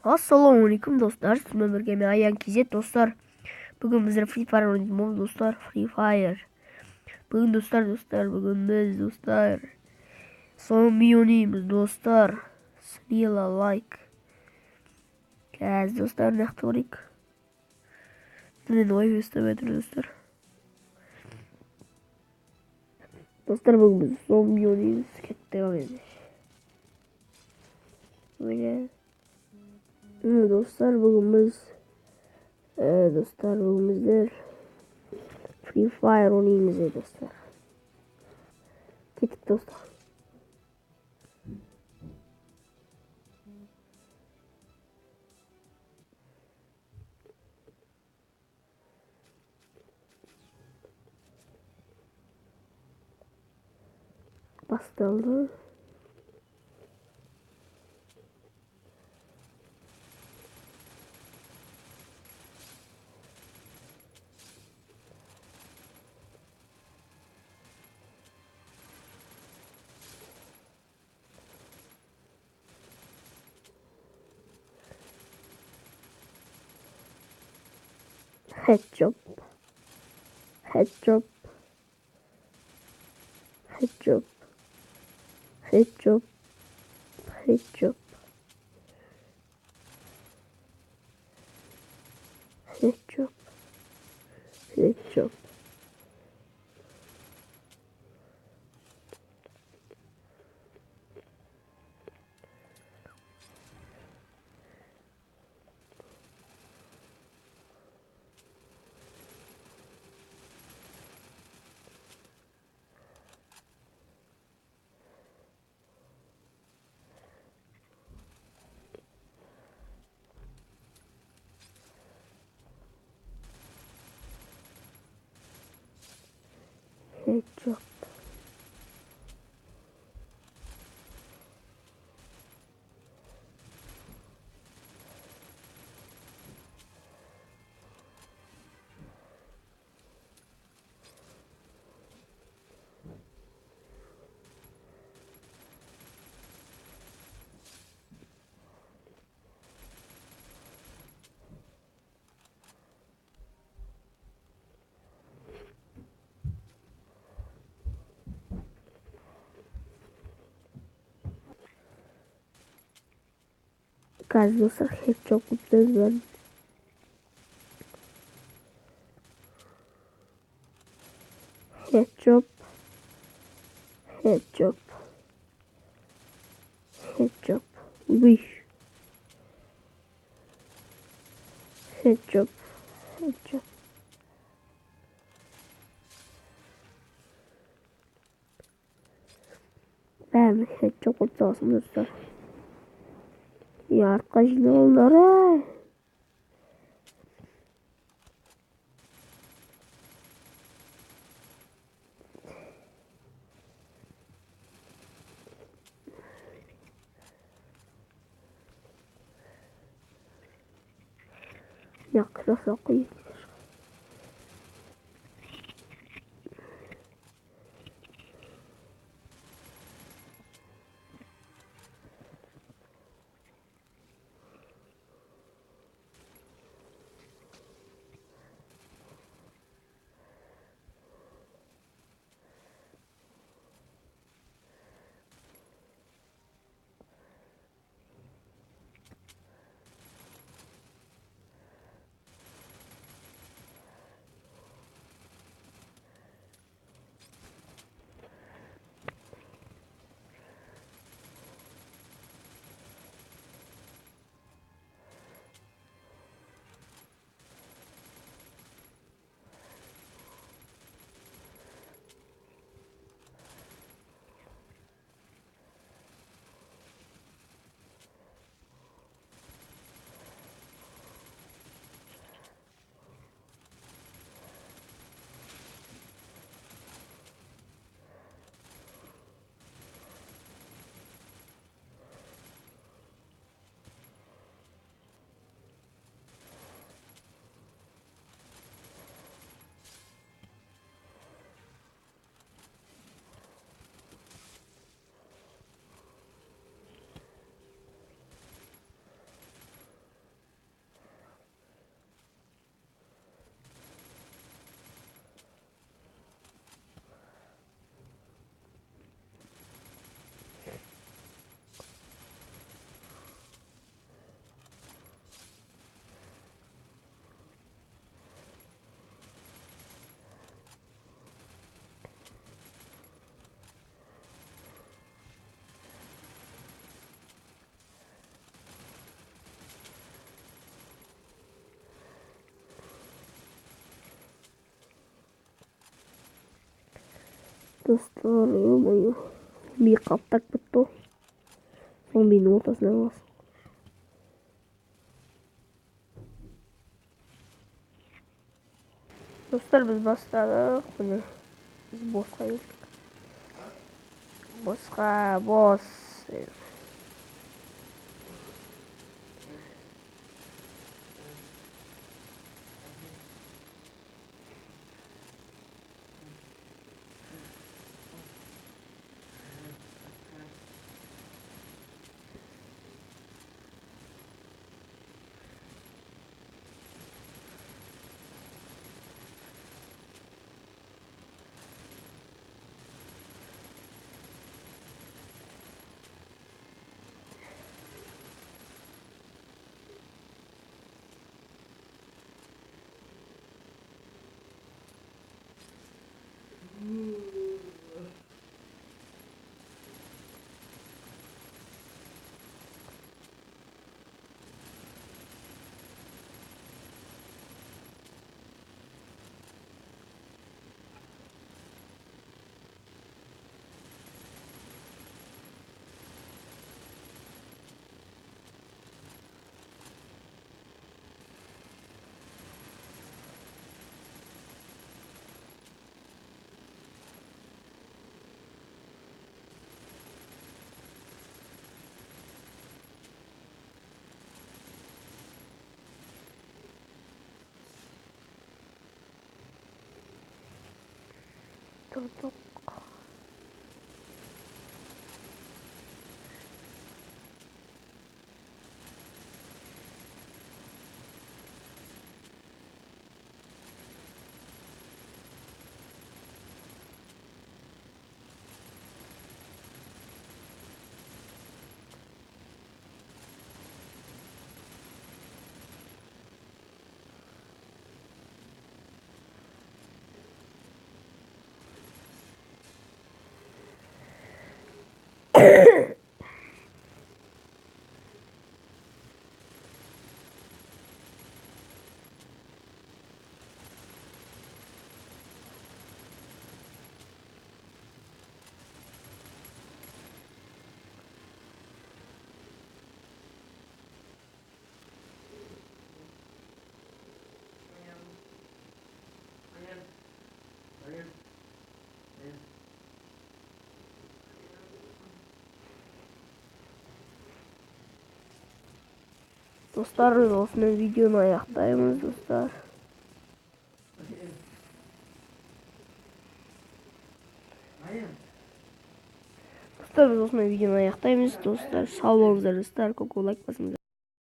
Assalomualaikum do'stlar, sizlar birga men Ayan KZ do'stlar. Bugun bizlar Free Fire o'ynaymiz do'stlar. Free Fire. Bugun bugun biz do'stlar zombi o'ynaymiz do'stlar. Snila like. Guys do'stlar, naqtorik. Buni o'yib istamaydir do'stlar. Do'stlar bugun biz zombi o'ynaymiz. Katta o'ynash. Böyle. Dostlar bugün biz dostlar bugün bizler Free Fire oynayacağız dostlar. Gittik dostlar. Bastırdı. Headshot. Headshot. Headshot. Headshot. Headshot. Headshot. Headshot. Headshot. Guys, dostlar headshot yapacağız ben. Headshot. Headshot. Headshot. Wish. Headshot. Headshot. Ben headshot yapacağım dostlar. Ya arkadaş ne oldu? Ya kıraf yakayım. Dostlar, olmuyor. Bir kaptak bitti. Zombinin ortasına bas. Dostlar biz başladık. Bunu biz boss'tayız. Boss. Durduk. Dostlar olsun videonun ayaktayız dostlar. Dostlar olsun videonun ayaktayız dostlar. Sağ olun dostlar. Koku like basın.